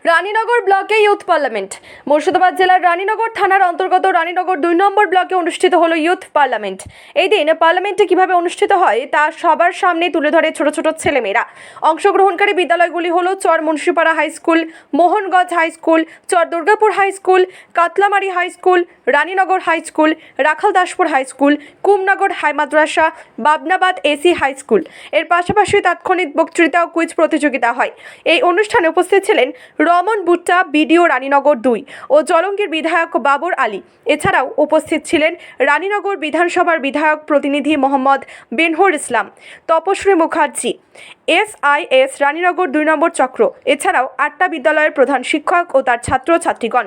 রানীনগর ব্লকে youth parliament. Murshidabad জেলার রানীনগর থানার অন্তর্গত রানীনগর 2 নম্বর ব্লকে অনুষ্ঠিত হলো ইউথ পার্লামেন্ট। এই দিন পার্লামেন্টে কিভাবে অনুষ্ঠিত হয় তা সবার সামনে তুলে ধরে ছোট ছোট ছেলেমেয়েরা। অংশগ্রহণকারী বিদ্যালয়গুলি হলো Char Munshipara high school, Mohanganj high school, Char Durgapur high school, Katlamari high school, Raninagar high school, Rakhaldaspur high school, Kumnagar high মাদ্রাসা, বাবনাবাদ এসি হাই স্কুল। এর পাশাপাশি তাৎক্ষণিক বক্তৃতা ও কুইজ প্রতিযোগিতা হয়। এই অনুষ্ঠানে উপস্থিত ছিলেন রমন বুট্টা বিডিও রানীনগর 2 ও জলঙ্গির বিধায়ক বাবর আলী। এছাড়াও উপস্থিত ছিলেন রানীনগর বিধানসভার বিধায়ক প্রতিনিধি মোহাম্মদ বেনহুর ইসলাম, তপশ্রী মুখার্জি, SIS রানীনগর 2 নম্বর চক্র। এছাড়াও 8টা বিদ্যালয়ের প্রধান শিক্ষক ও তার ছাত্রছাত্রীগণ।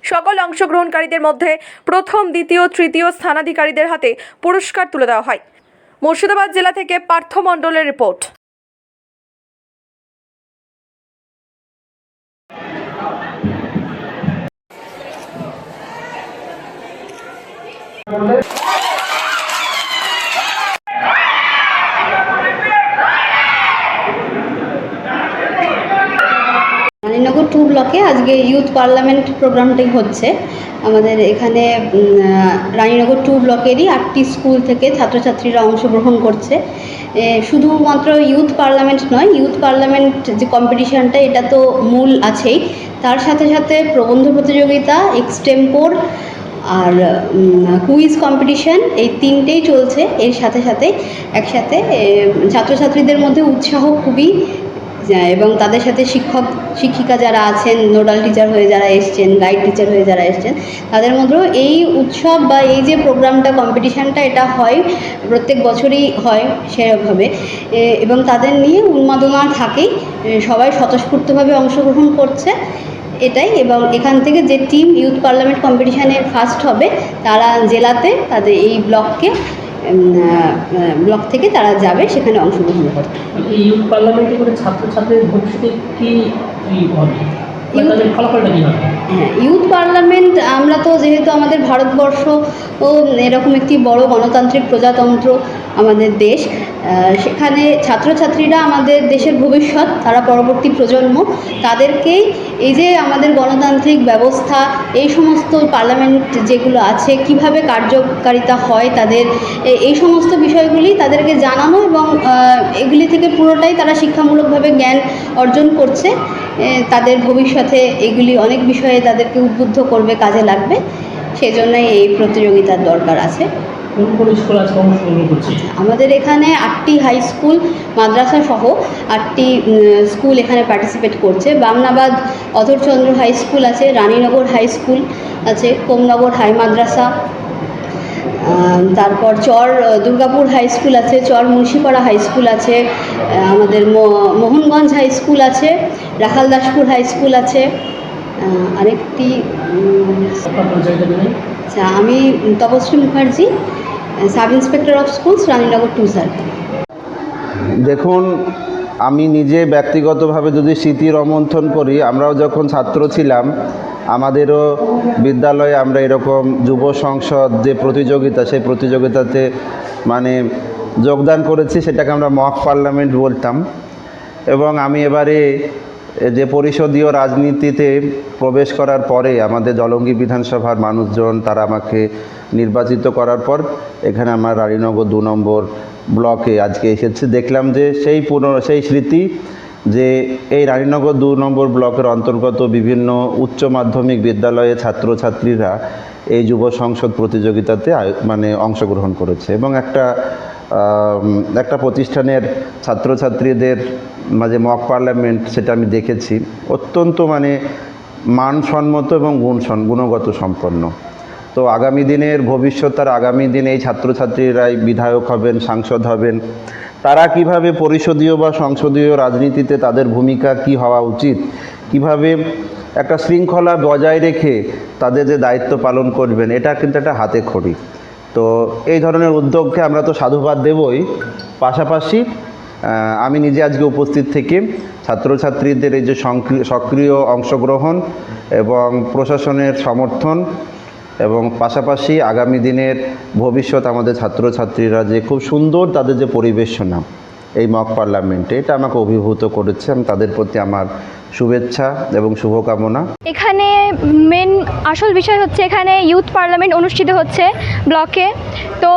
সকল অংশগ্রহণকারীদের মধ্যে প্রথম, দ্বিতীয়, তৃতীয় স্থানাধিকারীদের হাতে পুরস্কার তুলে দেওয়া হয়। মুর্শিদাবাদ জেলা থেকে পার্থ মণ্ডলের রিপোর্ট। রানীনগর 2 ব্লকে আজকে ইউথ পার্লামেন্ট প্রোগ্রামটি হচ্ছে। আমাদের এখানে রানীনগর 2 ব্লকেরই 8টি স্কুল থেকে ছাত্রছাত্রীরা অংশগ্রহণ করছে। শুধুমাত্র ইউথ পার্লামেন্ট নয়, ইউথ পার্লামেন্ট যে কম্পিটিশানটা এটা তো মূল আছেই, তার সাথে সাথে প্রবন্ধ প্রতিযোগিতা, এক্সটেম্পোর আর কুইজ কম্পিটিশান, এই তিনটেই চলছে। এর সাথে সাথে একসাথে ছাত্রছাত্রীদের মধ্যে উৎসাহ খুবই, এবং তাদের সাথে শিক্ষক শিক্ষিকা যারা আছেন, নোডাল টিচার হয়ে যারা এসছেন, গাইড টিচার হয়ে যারা এসছেন, তাদের মধ্যেও এই উৎসব বা এই যে প্রোগ্রামটা, কম্পিটিশানটা, এটা হয় প্রত্যেক বছরই হয় সেভাবে, এবং তাদের নিয়ে উন্মাদনা থাকেই। সবাই স্বতঃস্ফূর্তভাবে অংশগ্রহণ করছে এটাই। এবং এখান থেকে যে টিম ইউথ পার্লামেন্ট কম্পিটিশানে ফার্স্ট হবে তারা জেলাতে তাদের এই ব্লক থেকে তারা যাবে সেখানে অংশগ্রহণ করতে। এই ইউথ পার্লামেন্টে করে ছাত্রছাত্রীদের ভবিষ্যতে কি হবে, তাদের ফলাফলটা কী হবে? হ্যাঁ, ইউথ পার্লামেন্ট, আমরা তো যেহেতু আমাদের ভারতবর্ষ ও এরকম একটি বড় গণতান্ত্রিক প্রজাতন্ত্র আমাদের দেশ, সেখানে ছাত্রছাত্রীরা আমাদের দেশের ভবিষ্যৎ, তারা পরবর্তী প্রজন্ম। তাদেরকেই এই যে আমাদের গণতান্ত্রিক ব্যবস্থা, এই সমস্ত পার্লামেন্ট যেগুলো আছে, কিভাবে কার্যকারিতা হয় তাদের, এই সমস্ত বিষয়গুলি তাদেরকে জানানো, এবং এগুলি থেকে পুরোটাই তারা শিক্ষামূলকভাবে জ্ঞান অর্জন করছে। তাদের ভবিষ্যতে এগুলি অনেক বিষয়ে তাদেরকে উদ্বুদ্ধ করবে, কাজে লাগবে। সেই জন্যই এই প্রতিযোগিতার দরকার আছে। আমাদের এখানে 8টি হাই স্কুল, মাদ্রাসা সহ 8টি স্কুল এখানে পার্টিসিপেট করছে। বামনাবাদ অধরচন্দ্র হাই স্কুল আছে, রানীনগর হাই স্কুল আছে, কোমনগর হাই মাদ্রাসা, তারপর চর দুর্গাপুর হাই স্কুল আছে, চর মুন্সিপাড়া হাই স্কুল আছে, আমাদের মোহনগঞ্জ হাই স্কুল আছে, রাখালদাসপুর হাই স্কুল আছে, আরেকটি। আচ্ছা, আমি Tapashri Mukherjee, sub inspector of schools, Raninagar 2 circle. দেখুন, আমি নিজে ব্যক্তিগতভাবে যদি স্মৃতি রোমন্থন করি, আমরাও যখন ছাত্র ছিলাম আমাদেরও বিদ্যালয়ে আমরা এরকম যুব সংসদ যে প্রতিযোগিতা, সেই প্রতিযোগিতাতে মানে যোগদান করেছি, সেটাকে আমরা মক পার্লামেন্ট বলতাম। এবং আমি এবারে যে পরিষদীয় রাজনীতিতে প্রবেশ করার পরে আমাদের জলঙ্গি বিধানসভার মানুষজন তারা আমাকে নির্বাচিত করার পর এখানে আমার রানীনগর 2 নম্বর ব্লকে আজকে এসেছি। দেখলাম যে সেই স্মৃতি, যে এই রানীনগর 2 নম্বর ব্লকের অন্তর্গত বিভিন্ন উচ্চ মাধ্যমিক বিদ্যালয়ে ছাত্রছাত্রীরা এই যুব সংসদ প্রতিযোগিতাতে মানে অংশগ্রহণ করেছে। এবং একটা প্রতিষ্ঠানের ছাত্রছাত্রীদের মাঝে মক পার্লামেন্ট, সেটা আমি দেখেছি, অত্যন্ত মানে মানসম্মত এবং গুণগত সম্পন্ন। তো আগামী দিনের ভবিষ্যৎ, আর আগামী দিনে এই ছাত্রছাত্রীরাই বিধায়ক হবেন, সাংসদ হবেন। তারা কিভাবে পরিষদীয় বা সংসদীয় রাজনীতিতে তাদের ভূমিকা কি হওয়া উচিত, কিভাবে একটা শৃঙ্খলা বজায় রেখে তাদের যে দায়িত্ব পালন করবেন, এটা কিন্তু একটা হাতে খড়ি। তো এই ধরনের উদ্যোগকে আমরা তো সাধুবাদ দেবই, পাশাপাশি আমি নিজে আজকে উপস্থিত থেকে ছাত্রছাত্রীদের এই যে সক্রিয় অংশগ্রহণ এবং প্রশাসনের সমর্থন, এবং পাশাপাশি আগামী দিনের ভবিষ্যৎ আমাদের ছাত্রছাত্রীরা যে খুব সুন্দর তাদের যে পরিবেশনা, এই মক পার্লামেন্টে, এটা আমাকে অভিভূত করেছে। আমি তাদের প্রতি আমার শুভেচ্ছা এবং শুভকামনা। এখানে আসল বিষয় হচ্ছে এখানে ইউথ পার্লামেন্ট অনুষ্ঠিত হচ্ছে ব্লকে। তো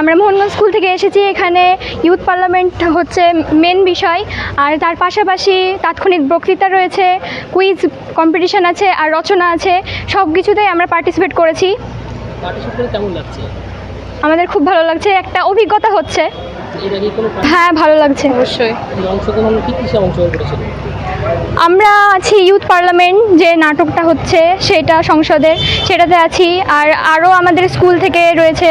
আমরা মোহনগঞ্জ স্কুল থেকে এসেছি, এখানে ইউথ পার্লামেন্ট হচ্ছে মেন বিষয়। আর তার পাশাপাশি তাৎক্ষণিক বক্তৃতা রয়েছে, কুইজ কম্পিটিশন আছে, আর রচনা আছে। সব কিছুতেই আমরা পার্টিসিপেট করেছি। পার্টিসিপেট করে কেমন লাগছে? আমাদের খুব ভালো লাগছে, একটা অভিজ্ঞতা হচ্ছে। এর আগে কোনো হ্যাঁ, ভালো লাগছে অবশ্যই। অংশগ্রহণ কিসে অংশগ্রহণ করেছিল? আমরা আছি ইউথ পার্লামেন্ট, যে নাটকটা হচ্ছে সেটা সংসদের, সেটাতে আছি। আর আরও আমাদের স্কুল থেকে রয়েছে,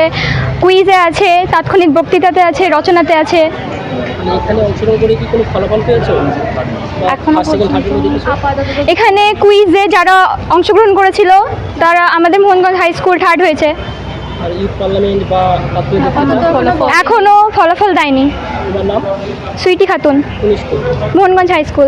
কুইজে আছে, তাৎক্ষণিক বক্তৃতাতে আছে, রচনাতে আছে। এখানে অংশগ্রহণ করে কি কোনো ফলাফল পেয়েছো? এখনো পর্যন্ত এখানে কুইজে যারা অংশগ্রহণ করেছিল তারা আমাদের মোহনগঞ্জ হাই স্কুল থার্ড হয়েছে। আর ইউথ পার্লামেন্ট বা এখনো ফলাফল দেয়নি। তোমার নাম? সুইটি খাতুন, কোন স্কুল? Mohanganj high school.